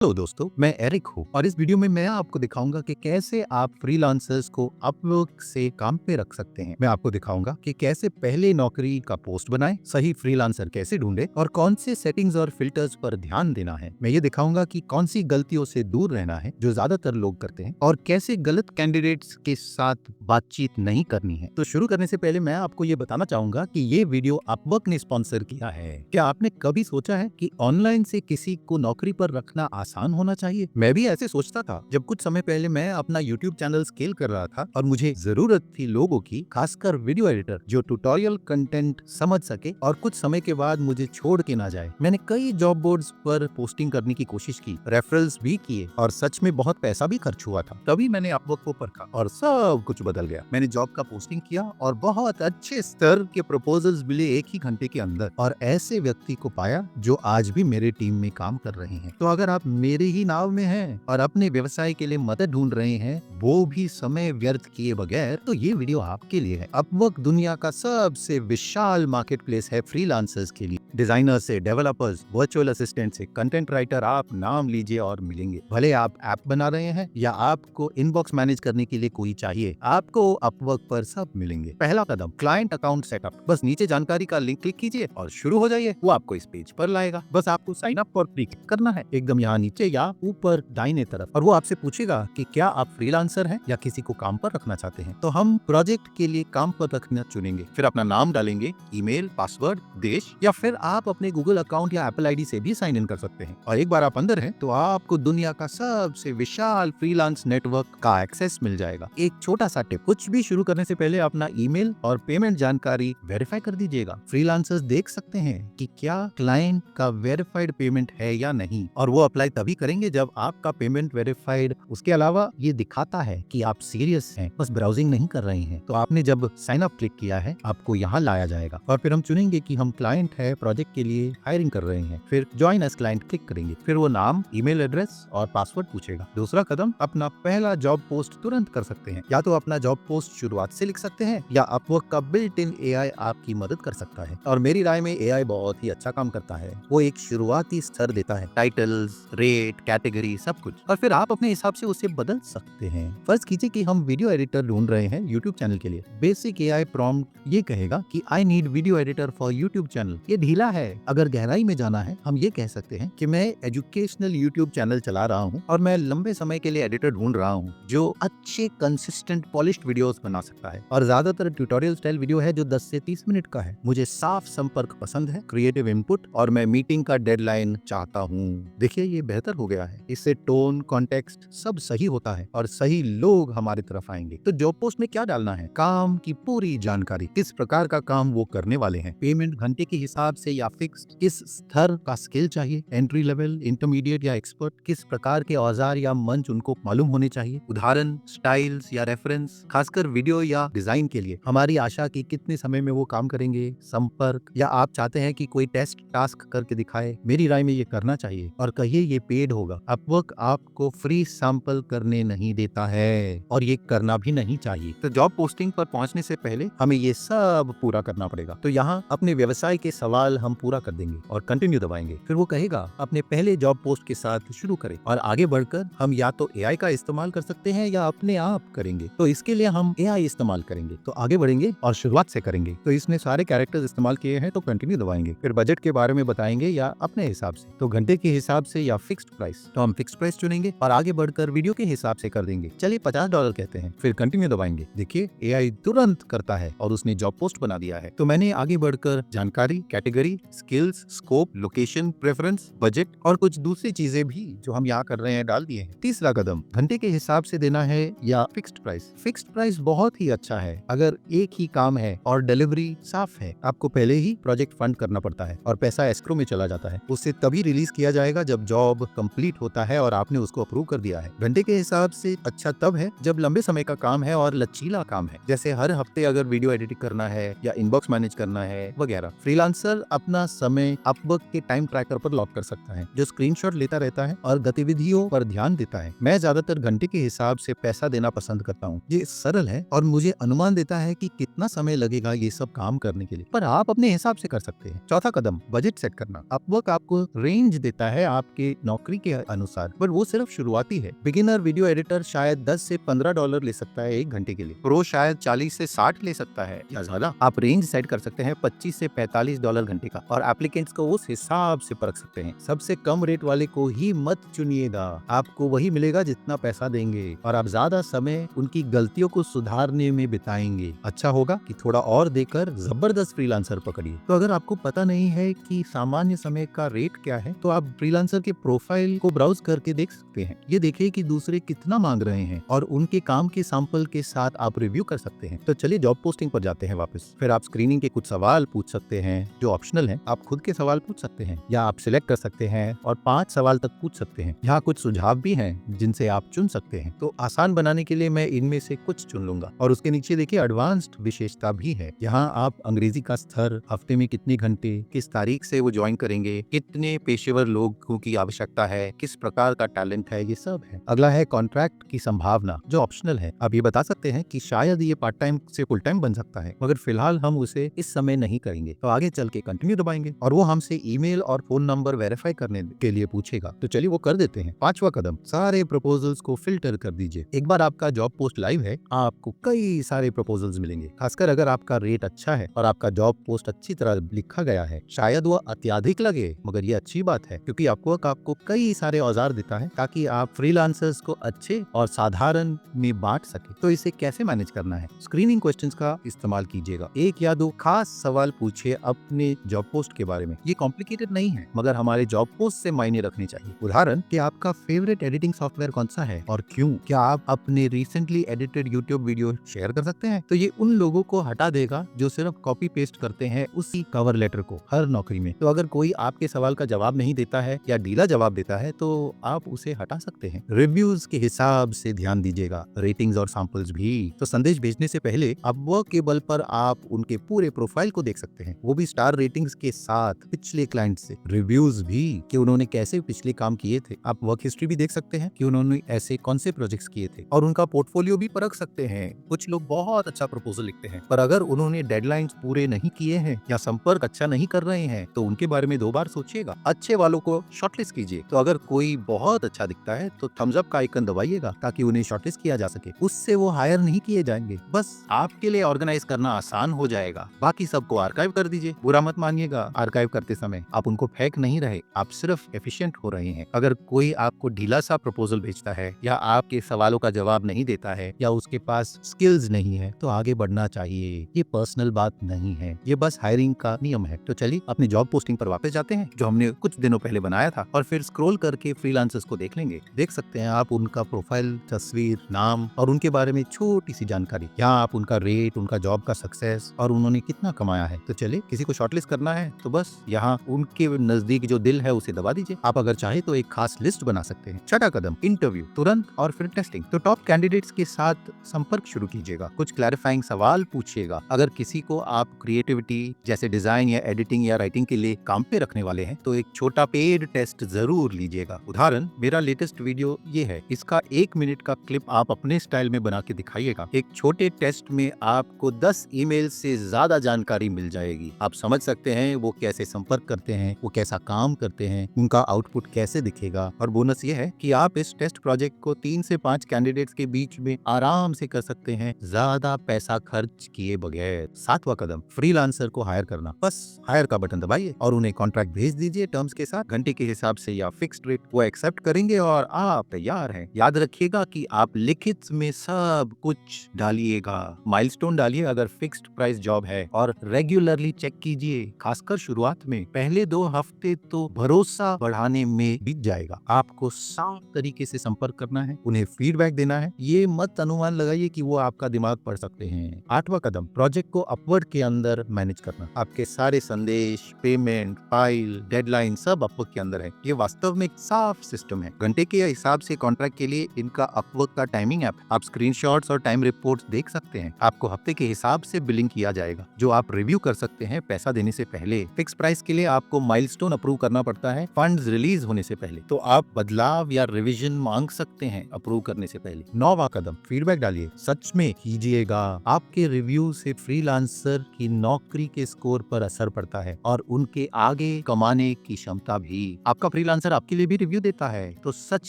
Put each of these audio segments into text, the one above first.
Hello दोस्तों, मैं Eric हूँ और इस वीडियो में मैं आपको दिखाऊंगा कि कैसे आप फ्रीलांसर्स को अपवर्क से काम पे रख सकते हैं। मैं आपको दिखाऊंगा कि कैसे पहले नौकरी का पोस्ट बनाएं, सही फ्रीलांसर कैसे ढूंढे और कौन से सेटिंग्स और फिल्टर्स पर ध्यान देना है। मैं ये दिखाऊंगा कि कौन सी गलतियों से दूर रहना है जो ज्यादातर लोग करते हैं और कैसे गलत कैंडिडेट्स के साथ बातचीत नहीं करनी है। तो शुरू करने से पहले मैं आपको ये बताना चाहूंगा कि ये वीडियो अपवर्क ने स्पॉन्सर किया है। क्या आपने कभी सोचा है कि ऑनलाइन से किसी को नौकरी पर रखना आसान होना चाहिए? मैं भी ऐसे सोचता था जब कुछ समय पहले मैं अपना यूट्यूब चैनल स्केल कर रहा था और मुझे जरूरत थी लोगों की, खासकर वीडियो एडिटर जो ट्यूटोरियल कंटेंट समझ सके और कुछ समय के बाद मुझे छोड़ के ना जाए। मैंने कई जॉब बोर्ड्स पर पोस्टिंग करने की कोशिश की, रेफरल्स भी किए और सच में बहुत पैसा भी खर्च हुआ था। तभी मैंने अपवर्क को परखा और सब कुछ बदल गया। मैंने जॉब का पोस्टिंग किया और बहुत अच्छे स्तर के प्रपोजल्स मिले एक ही घंटे के अंदर और ऐसे व्यक्ति को पाया जो आज भी मेरे टीम में काम कर रहे हैं। तो अगर आप मेरे ही नाव में हैं और अपने व्यवसाय के लिए मदद ढूंढ रहे हैं, वो भी समय व्यर्थ किए बगैर, तो ये वीडियो आपके लिए है। अपवर्क दुनिया का सबसे विशाल मार्केट प्लेस है फ्रीलांसर्स के लिए। डिजाइनर से डेवलपर्स, वर्चुअल असिस्टेंट से कंटेंट राइटर, आप नाम लीजिए और मिलेंगे। भले आप ऐप बना रहे हैं या आपको इनबॉक्स मैनेज करने के लिए कोई चाहिए, आपको अपवर्क पर सब मिलेंगे। पहला कदम, क्लाइंट अकाउंट सेटअप। बस नीचे जानकारी का लिंक क्लिक कीजिए और शुरू हो जाइए। वो आपको इस पेज पर लाएगा। बस आपको साइन अप और क्लिक करना है, एकदम यहाँ नीचे या ऊपर दाहिने तरफ, और वो आपसे पूछेगा कि क्या आप फ्रीलांसर हैं या किसी को काम पर रखना चाहते हैं। तो हम प्रोजेक्ट के लिए काम पर रखना चुनेंगे। फिर अपना नाम डालेंगे, ईमेल, पासवर्ड, देश, या फिर आप अपने गूगल अकाउंट या एप्पल आईडी से भी साइन इन कर सकते हैं। और एक बार आप अंदर हैं तो आपको दुनिया का सबसे विशाल फ्रीलांस नेटवर्क का एक्सेस मिल जाएगा। एक छोटा सा टिप, कुछ भी शुरू करने से पहले अपना ईमेल और पेमेंट जानकारी वेरीफाई कर दीजिएगा। फ्रीलांसर्स देख सकते हैं कि क्या क्लाइंट का वेरीफाइड पेमेंट है या नहीं, और वो अप्लाई तभी करेंगे जब आपका पेमेंट वेरीफाइड। उसके अलावा ये दिखाता है कि आप सीरियस हैं, बस ब्राउजिंग नहीं कर रहे हैं। तो आपने जब साइन अप क्लिक किया है, आपको यहाँ लाया जाएगा और फिर हम चुनेंगे कि हम क्लाइंट है, प्रोजेक्ट के लिए हायरिंग कर रहे हैं। फिर ज्वाइन एज क्लाइंट क्लिक करेंगे। फिर वो नाम, ईमेल एड्रेस और पासवर्ड पूछेगा। दूसरा कदम, अपना पहला जॉब पोस्ट तुरंत कर सकते हैं। या तो अपना जॉब पोस्ट शुरुआत से लिख सकते हैं या अपवर्क का बिल्ट इन एआई आपकी मदद कर सकता है। और मेरी राय में एआई बहुत ही अच्छा काम करता है। वो एक शुरुआती स्तर देता है, टाइटल्स, रेट, कैटेगरी, सब कुछ, और फिर आप अपने हिसाब से उसे बदल सकते हैं। फर्ज कीजिए कि हम वीडियो एडिटर ढूंढ रहे हैं यूट्यूब चैनल के लिए। बेसिक एआई प्रॉम्प्ट ये कहेगा कि I need video editor for YouTube channel. ये ढीला है। अगर गहराई में जाना है, हम ये कह सकते हैं कि मैं एजुकेशनल यूट्यूब चैनल चला रहा हूँ और मैं लंबे समय के लिए एडिटर ढूंढ रहा हूँ जो अच्छे, कंसिस्टेंट, पॉलिश्ड वीडियोस बना सकता है। और ज्यादातर ट्यूटोरियल स्टाइल वीडियो है जो 10 से 30 मिनट का है। मुझे साफ संपर्क पसंद है, क्रिएटिव इनपुट, और मैं मीटिंग का डेडलाइन चाहता हूँ। देखिए, ये बेहतर हो गया है। इससे टोन, कॉन्टेक्स्ट सब सही होता है और सही लोग हमारी तरफ आएंगे। तो जॉब पोस्ट में क्या डालना है? काम की पूरी जानकारी, किस प्रकार का काम वो करने वाले हैं, पेमेंट घंटे के हिसाब से या फिक्स्ड, किस स्तर का स्किल चाहिए, एंट्री लेवल, इंटरमीडिएट या एक्सपर्ट, किस प्रकार के औजार या मंच उनको मालूम होने चाहिए, उदाहरण, स्टाइल्स या रेफरेंस, खासकर वीडियो या डिजाइन के लिए, हमारी आशा की कितने समय में वो काम करेंगे, संपर्क, या आप चाहते हैं कि कोई टेस्ट टास्क करके दिखाए। मेरी राय में ये करना चाहिए और कहिए ये पेड होगा। अपवर्क आपको फ्री सैंपल करने नहीं देता है और ये करना भी नहीं चाहिए। तो जॉब पोस्टिंग पर पहुंचने से पहले हमें ये सब पूरा करना पड़ेगा। तो यहाँ अपने व्यवसाय के सवाल हम पूरा कर देंगे और कंटिन्यू दबाएंगे। फिर वो कहेगा अपने पहले जॉब पोस्ट के साथ शुरू करें, और आगे बढ़कर हम या तो एआई का इस्तेमाल कर सकते हैं या अपने आप करेंगे। तो इसके लिए हम एआई इस्तेमाल करेंगे। तो आगे बढ़ेंगे और शुरुआत से करेंगे। तो इसने सारे कैरेक्टर्स इस्तेमाल किए हैं, तो कंटिन्यू दबाएंगे। फिर बजट के बारे में बताएंगे या अपने हिसाब से, तो घंटे के हिसाब से या फिक्स्ड प्राइस, तो हम फिक्स्ड प्राइस चुनेंगे और आगे बढ़कर वीडियो के हिसाब से कर देंगे। चलिए $50 कहते हैं। फिर कंटिन्यू दबाएंगे। देखिए, एआई तुरंत करता है और उसने जॉब पोस्ट बना दिया है। तो मैंने आगे बढ़कर जानकारी, category, skills, scope, location, preference, budget और कुछ दूसरी चीजें भी जो हम यहाँ कर रहे हैं डाल दिए हैं। तीसरा कदम, घंटे के हिसाब से देना है या फिक्स्ड प्राइस। फिक्स्ड प्राइस बहुत ही अच्छा है अगर एक ही काम है और डिलीवरी साफ है। आपको पहले ही प्रोजेक्ट फंड करना पड़ता है और पैसा एस्क्रो में चला जाता है। उससे तभी रिलीज किया जाएगा जब जॉब कंप्लीट होता है और आपने उसको अप्रूव कर दिया है। घंटे के हिसाब से अच्छा तब है जब लंबे समय का काम है और लचीला काम है, जैसे हर हफ्ते अगर वीडियो एडिटिंग करना है या इनबॉक्स मैनेज करना है वगैरह। फ्रीलांसर अपना समय अपवर्क के टाइम ट्रैकर पर लॉक कर सकता है जो स्क्रीनशॉट लेता रहता है और गतिविधियों पर ध्यान देता है। मैं ज्यादातर घंटे के हिसाब से पैसा देना पसंद करता हूँ। ये सरल है और मुझे अनुमान देता है कि कितना समय लगेगा ये सब काम करने के लिए, पर आप अपने हिसाब से कर सकते हैं। चौथा कदम, बजट सेट करना। अपवर्क आपको रेंज देता है आपके नौकरी के अनुसार, बट वो सिर्फ शुरुआती है। बिगिनर वीडियो एडिटर शायद 10 से $15 ले सकता है 1 घंटे के लिए। प्रो शायद 40 से 60 ले सकता है या ज्यादा। आप रेंज सेट कर सकते हैं $25 से $45 घंटे का, और एप्लीकेंट्स को उस हिसाब से परख सकते हैं। सबसे कम रेट वाले को ही मत चुनिएगा, आपको वही मिलेगा जितना पैसा देंगे, और आप ज्यादा समय उनकी गलतियों को सुधारने में बिताएंगे। अच्छा होगा कि थोड़ा और देकर जबरदस्त फ्रीलांसर पकड़िए। तो अगर आपको पता नहीं है कि सामान्य समय का रेट क्या है, तो आप फ्रीलांसर के प्रोफाइल को ब्राउज करके देख सकते हैं। ये देखिए कि दूसरे कितना मांग रहे हैं, और उनके काम के सैंपल के साथ आप रिव्यू कर सकते हैं। तो चलिए जॉब पोस्टिंग पर जाते हैं वापस। फिर आप स्क्रीनिंग के कुछ सवाल पूछ सकते हैं जो ऑप्शनल हैं। आप खुद के सवाल पूछ सकते हैं, या आप सिलेक्ट कर सकते हैं और 5 सवाल तक पूछ सकते हैं। यहाँ कुछ सुझाव भी हैं जिनसे आप चुन सकते हैं। तो आसान बनाने के लिए मैं इनमें से कुछ चुन लूंगा। और उसके नीचे देखिए एडवांस्ड विशेषता भी है। यहाँ आप अंग्रेजी का स्तर, हफ्ते में कितने घंटे, किस तारीख से वो ज्वाइन करेंगे, कितने पेशेवर लोगों की आवश्यकता है, किस प्रकार का टैलेंट है, ये सब है। अगला है कॉन्ट्रैक्ट की संभावना, जो ऑप्शनल है। आप ये बता सकते हैं कि शायद ये पार्ट टाइम से फुल टाइम बन सकता है, मगर फिलहाल हम उसे इस समय नहीं करेंगे। तो आगे चल के कंटिन्यू दबाएंगे, और वो हमसे ईमेल और फोन नंबर वेरीफाई करने के लिए पूछेगा। तो चलिए वो कर देते हैं। 5वां कदम, सारे प्रपोजल्स को फिल्टर कर दीजिए। एक बार आपका जॉब पोस्ट लाइव है, आपको कई सारे प्रपोजल्स मिलेंगे। खासकर अगर आपका रेट अच्छा है और आपका जॉब पोस्ट अच्छी तरह लिखा गया है। शायद वो अत्यधिक लगे, मगर ये अच्छी बात है, क्योंकि आपको कई सारे औजार देता है ताकि आप फ्रीलांसर्स को अच्छे और साधारण में बांट सके। तो इसे कैसे मैनेज करना है? स्क्रीनिंग क्वेश्चंस का इस्तेमाल कीजिएगा। 1 या 2 खास सवाल पूछिए अपने जॉब पोस्ट के बारे में। ये कॉम्प्लिकेटेड नहीं है, मगर हमारे जॉब पोस्ट से मायने रखने चाहिए। उदाहरण कि आपका फेवरेट एडिटिंग सॉफ्टवेयर कौन सा है और क्यों? क्या आप अपने recently edited YouTube video share कर सकते हैं? तो ये उन लोगों को हटा देगा जो सिर्फ कॉपी पेस्ट करते हैं उसी कवर लेटर को हर नौकरी में। तो अगर कोई आपके सवाल का जवाब नहीं देता है या ढीला जवाब देता है, तो आप उसे हटा सकते हैं। रिव्यूज के हिसाब से ध्यान दीजिएगा, रेटिंग्स और सैंपल्स भी। तो संदेश भेजने से पहले अपवर्क के बल पर आप उनके पूरे प्रोफाइल को देख सकते हैं, वो भी स्टार रेटिंग्स के साथ, पिछले क्लाइंट से रिव्यूज भी कि उन्होंने कैसे पिछले काम किए थे। आप वर्क हिस्ट्री भी देख सकते हैं कि उन्होंने ऐसे कौन से प्रोजेक्ट्स किए थे, और उनका पोर्टफोलियो भी परख सकते हैं। कुछ लोग बहुत अच्छा प्रपोजल लिखते हैं, पर अगर उन्होंने डेडलाइंस पूरे नहीं किए हैं या संपर्क अच्छा नहीं कर रहे हैं, तो उनके बारे में 2 बार सोचिएगा। अच्छे वालों को शॉर्टलिस्ट कीजिए। तो अगर कोई बहुत अच्छा दिखता है तो थम्स अप का आइकन दबाइएगा ताकि उन्हें शॉर्टलिस्ट किया जा सके। उससे वो हायर नहीं किए जाएंगे। बस आपके लिए ऑर्गेनाइज करना आसान हो जाएगा। बाकी सबको आर्काइव कर दीजिए। बुरा मत मानिएगा, आर्काइव करते समय आप उनको फेंक नहीं रहे, आप सिर्फ एफिशिएंट हो रहे हैं। अगर कोई आपको ढीला सा प्रपोजल भेजता है या आपके सवालों का जवाब नहीं देता है या उसके पास स्किल्स नहीं है, तो आगे बढ़ना चाहिए। ये पर्सनल बात नहीं है, ये बस हायरिंग का नियम है। तो चलिए अपनी जॉब पोस्टिंग पर वापस जाते हैं जो हमने कुछ दिनों पहले बनाया था, और फिर स्क्रॉल करके फ्रीलांसर्स को देख लेंगे। देख सकते हैं आप उनका प्रोफाइल, तस्वीर, नाम और उनके बारे में छोटी सी जानकारी। यहाँ आप उनका रेट, उनका जॉब का सक्सेस और उन्होंने कितना कमाया है। तो चलिए किसी को शॉर्टलिस्ट करना है तो बस यहाँ उनके नजदीक जो दिल है उसे दबा दीजिए। आप अगर चाहे तो एक खास लिस्ट बना सकते हैं। 6वां कदम, इंटरव्यू, तुरंत और फिर टेस्टिंग। तो टॉप कैंडिडेट्स के साथ संपर्क शुरू कीजिएगा, कुछ क्लैरिफाइंग सवाल पूछिएगा। अगर किसी को आप क्रिएटिविटी जैसे डिजाइन या एडिटिंग या राइटिंग के लिए काम पे रखने वाले हैं, तो एक छोटा पेड टेस्ट जरूर लीजिएगा। उदाहरण, मेरा लेटेस्ट वीडियो ये है, इसका 1 मिनट का क्लिप आप अपने स्टाइल में बना के दिखाइएगा। एक छोटे टेस्ट में आपको 10 ईमेल से ज्यादा जानकारी मिल जाएगी। आप समझ सकते हैं वो कैसे संपर्क करते हैं, वो कैसा काम करते हैं, उनका आउटपुट कैसे दिखेगा। और बोनस ये है कि आप इस टेस्ट प्रोजेक्ट को 3 से 5 कैंडिडेट्स के बीच में आराम से कर सकते हैं, ज्यादा पैसा खर्च किए बगैर। 7वां कदम, फ्रीलांसर को हायर करना। बस हायर का बटन दबाइए और उन्हें कॉन्ट्रैक्ट भेज दीजिए टर्म्स के साथ, घंटे के हिसाब से या फिक्स्ड रेट। वो एक्सेप्ट करेंगे और आप तैयार हैं। याद रखिएगा कि आप लिखित में सब कुछ डालिएगा, माइलस्टोन डालिए अगर फिक्स्ड प्राइस जॉब है, और रेगुलरली चेक कीजिए। खासकर शुरुआत में पहले 2 हफ्ते तो भरोसा बढ़ाने में बीत जाएगा। आपको साफ तरीके से संपर्क करना है, उन्हें फीडबैक देना है। ये मत अनुमान लगाइए कि वो आपका दिमाग पढ़ सकते हैं। 8वां कदम, प्रोजेक्ट को अपवर्ड के अंदर मैनेज करना। आपके सारे संदेश, पेमेंट, फाइल, डेडलाइन सब अपवर्क के अंदर है। ये वास्तव में एक साफ सिस्टम है। घंटे के हिसाब से कॉन्ट्रैक्ट के लिए इनका अपवर्क का टाइमिंग ऐप। आप स्क्रीनशॉट्स और टाइम रिपोर्ट्स देख सकते हैं। आपको हफ्ते के हिसाब से बिलिंग किया जाएगा, जो आप रिव्यू कर सकते हैं पैसा देने से पहले। फिक्स प्राइस के लिए आपको माइलस्टोन अप्रूव करना पड़ता है फंड्स रिलीज होने से पहले, तो आप बदलाव या रिवीजन मांग सकते हैं अप्रूव करने से पहले। 9वां कदम, फीडबैक डालिए। सच में कीजिएगा। आपके रिव्यू से फ्रीलांसर की नौकरी के स्कोर पर असर पड़ता है और उनके आगे कमाने की क्षमता भी। आपका फ्रीलांसर फ्रीलांसर आपके लिए भी रिव्यू देता है तो सच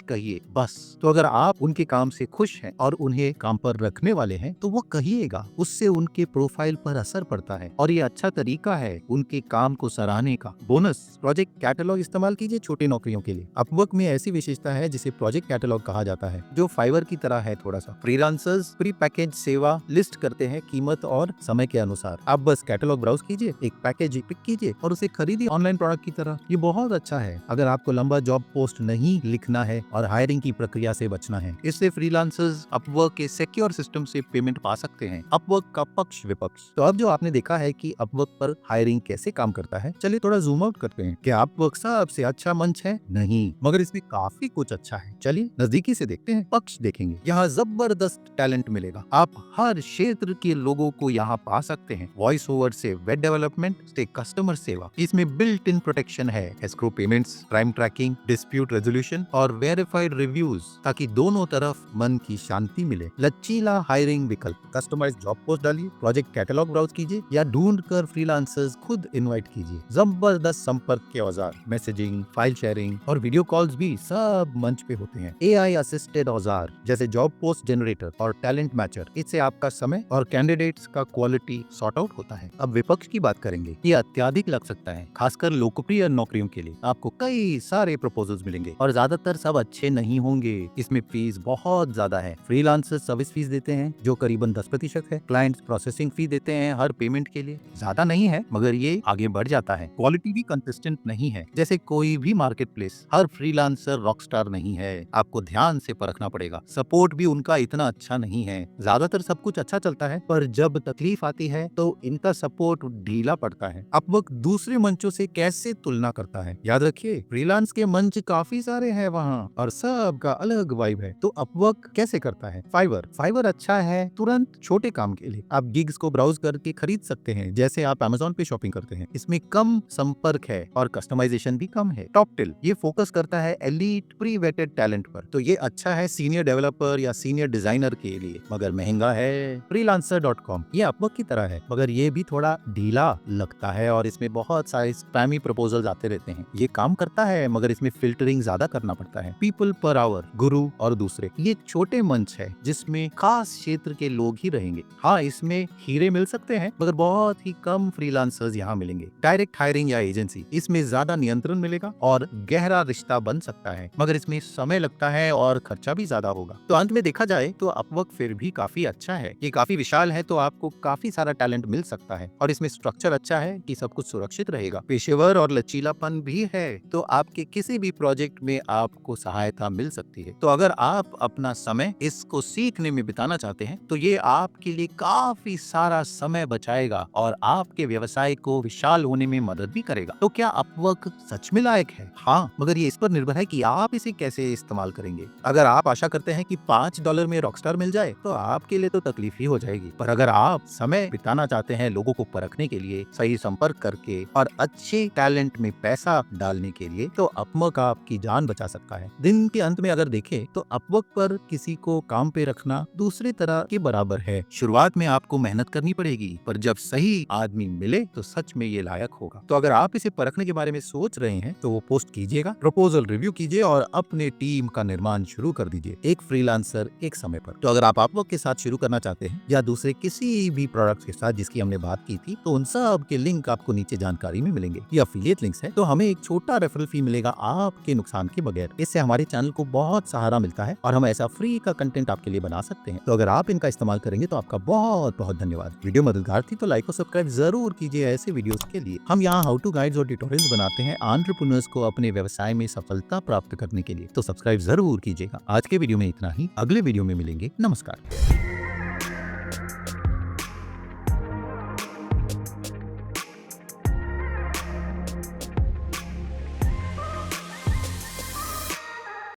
कहिए बस। तो अगर आप उनके काम से खुश हैं और उन्हें काम पर रखने वाले हैं तो वो कहिएगा, उससे उनके प्रोफाइल पर असर पड़ता है और ये अच्छा तरीका है उनके काम को सराहने का। बोनस, प्रोजेक्ट कैटलॉग इस्तेमाल कीजिए छोटी नौकरियों के लिए। अपवर्क में ऐसी विशेषता है जिसे प्रोजेक्ट कैटलॉग कहा जाता है, जो फाइवर की तरह है थोड़ा सा। फ्रीलांसर्स प्री पैकेज सेवा लिस्ट करते हैं कीमत और समय के अनुसार। आप बस कैटलॉग ब्राउज कीजिए, एक पैकेज पिक कीजिए और उसे खरीदिए ऑनलाइन प्रोडक्ट की तरह। ये बहुत अच्छा है अगर आपको लंबा जॉब पोस्ट नहीं लिखना है और हायरिंग की प्रक्रिया से बचना है। इससे फ्रीलांसर्स अपवर्क के सिक्योर सिस्टम से पेमेंट पा सकते हैं। अपवर्क का पक्ष विपक्ष। तो अब जो आपने देखा है कि अपवर्क पर हायरिंग कैसे काम करता है, चलिए थोड़ा जूम आउट करते हैं। क्या अपवर्क सबसे अच्छा मंच है? नहीं, मगर इसमें काफी कुछ अच्छा है। चलिए नजदीकी से देखते हैं। पक्ष देखेंगे, यहाँ जबरदस्त टैलेंट मिलेगा। आप हर क्षेत्र के लोगों को यहाँ पा सकते हैं। वॉइस ओवर से वेब डेवलपमेंट से कस्टमर सेवा, इसमें बिल्ट इन प्रोटेक्शन है, escrow payments, time tracking, dispute resolution और वेरीफाइड रिव्यूज, ताकि दोनों तरफ मन की शांति मिले। लचीला हायरिंग विकल्प, कस्टमाइज जॉब पोस्ट डालिए, प्रोजेक्ट कैटलॉग ब्राउज कीजिए या ढूंढ कर फ्रीलांसर्स खुद इनवाइट कीजिए। जबरदस्त संपर्क के औजार, मैसेजिंग, फाइल शेयरिंग और वीडियो कॉल्स भी सब मंच पे होते हैं। AI असिस्टेड औजार जैसे जॉब पोस्ट जनरेटर और टैलेंट मैचर, इससे आपका समय और कैंडिडेट्स का क्वालिटी सॉर्ट आउट होता है। अब विपक्ष की बात करेंगे। ये अत्याधिक लग सकता है, खासकर लोकप्रिय नौकरियों के लिए। आपको कई सारे प्रपोजल्स मिलेंगे और ज्यादातर सब अच्छे नहीं होंगे। इसमें फीस बहुत ज्यादा है। फ्रीलांसर सर्विस फीस देते हैं जो करीबन 10% है। क्लाइंट्स प्रोसेसिंग फी देते हैं हर पेमेंट के लिए। ज्यादा नहीं है मगर ये आगे बढ़ जाता है। क्वालिटी भी कंसिस्टेंट नहीं है, जैसे कोई भी मार्केट प्लेस। हर फ्रीलांसर रॉकस्टार नहीं है, आपको ध्यान से परखना पड़ेगा। सपोर्ट भी उनका इतना अच्छा नहीं है। ज्यादातर सब कुछ अच्छा चलता है पर जब तकलीफ आती है तो इनका सपोर्ट ढीला पड़ता है। अपवर्क दूसरे मंचों से कैसे तुलना करता है? याद रखिए, फ्रीलांस के मंच काफी सारे हैं वहाँ और सबका अलग वाइब है। तो अपवर्क कैसे करता है? फाइवर अच्छा है तुरंत छोटे काम के लिए। आप गिग्स को ब्राउज करके खरीद सकते हैं, जैसे आप अमेज़न पे शॉपिंग करते हैं। इसमें कम संपर्क है और कस्टमाइजेशन भी कम है। टॉपटिल ये फोकस करता है एलीट प्री वेटेड टैलेंट पर, तो ये अच्छा है सीनियर डेवलपर या सीनियर डिजाइनर के लिए, मगर महंगा है। freelancer.com ये अपवर्क की तरह है मगर ये भी थोड़ा ढीला लगता है और इसमें बहुत सारे स्पैमी प्रपोजल्स आते रहते हैं। ये काम करता है मगर इसमें फिल्टरिंग ज्यादा करना पड़ता है। पीपल पर आवर, गुरु और दूसरे, ये छोटे मंच है जिसमें खास क्षेत्र के लोग ही रहेंगे। हाँ, इसमें हीरे मिल सकते हैं मगर बहुत ही कम फ्रीलांसर्स यहाँ मिलेंगे। डायरेक्ट हायरिंग या एजेंसी, इसमें ज्यादा नियंत्रण मिलेगा और गहरा रिश्ता बन सकता है, मगर इसमें समय लगता है और खर्चा भी ज्यादा होगा। तो अंत में देखा जाए तो अपवर्क फिर भी काफी अच्छा है। ये काफी विशाल है तो आपको काफी सारा टैलेंट मिल सकता है और इसमें स्ट्रक्चर अच्छा है कि सब कुछ सुरक्षित रहेगा। पेशेवर और लचीलापन भी है तो आपके किसी भी प्रोजेक्ट में आपको सहायता मिल सकती है। तो अगर आप अपना समय इसको सीखने में बिताना चाहते हैं तो ये आपके लिए काफी सारा समय बचाएगा और आपके व्यवसाय को विशाल होने में मदद भी करेगा। तो क्या अपवर्क सच में लायक है? हाँ, मगर ये इस पर निर्भर है कि आप इसे कैसे इस्तेमाल करेंगे। अगर आप आशा करते हैं कि $5 में रॉकस्टार मिल जाए तो आपके लिए तो तकलीफ ही हो जाएगी, पर अगर आप समय बिताना चाहते हैं लोगों को परखने के लिए, सही संपर्क करके और अच्छे टैलेंट में पैसा डालने के लिए, तो अपवर्क आपकी जान बचा सकता है। दिन के अंत में अगर देखें तो अपवर्क पर किसी को काम पे रखना दूसरे तरह के बराबर है। शुरुआत में आपको मेहनत करनी पड़ेगी पर जब सही आदमी मिले तो सच में ये लायक होगा। तो अगर आप इसे परखने के बारे में सोच रहे हैं तो वो पोस्ट कीजिएगा, प्रपोजल रिव्यू कीजिए और अपने टीम का निर्माण शुरू कर दीजिए, एक फ्रीलांसर एक समय पर। तो अगर आप अपवर्क के साथ शुरू करना चाहते हैं या दूसरे किसी भी प्रोडक्ट के साथ जिसकी हमने बात की थी, तो उन सब के लिंक आपको नीचे जानकारी में मिलेंगे। ये एफिलिएट लिंक्स है तो हमें एक छोटा रेफरल फी मिलेगा आपके नुकसान के बगैर। इससे हमारे चैनल को बहुत सहारा मिलता है और हम ऐसा फ्री का कंटेंट आपके लिए बना सकते हैं। तो अगर आप इनका इस्तेमाल करेंगे तो आपका बहुत बहुत धन्यवाद। वीडियो मददगार थी तो लाइक और सब्सक्राइब जरूर कीजिए ऐसे वीडियोस के लिए। हम यहाँ हाउ टू गाइड्स और ट्यूटोरियल्स बनाते हैं एंटरप्रेन्योर्स को अपने व्यवसाय में सफलता प्राप्त करने के लिए, तो सब्सक्राइब जरूर कीजिएगा। आज के वीडियो में इतना ही, अगले वीडियो में मिलेंगे। नमस्कार।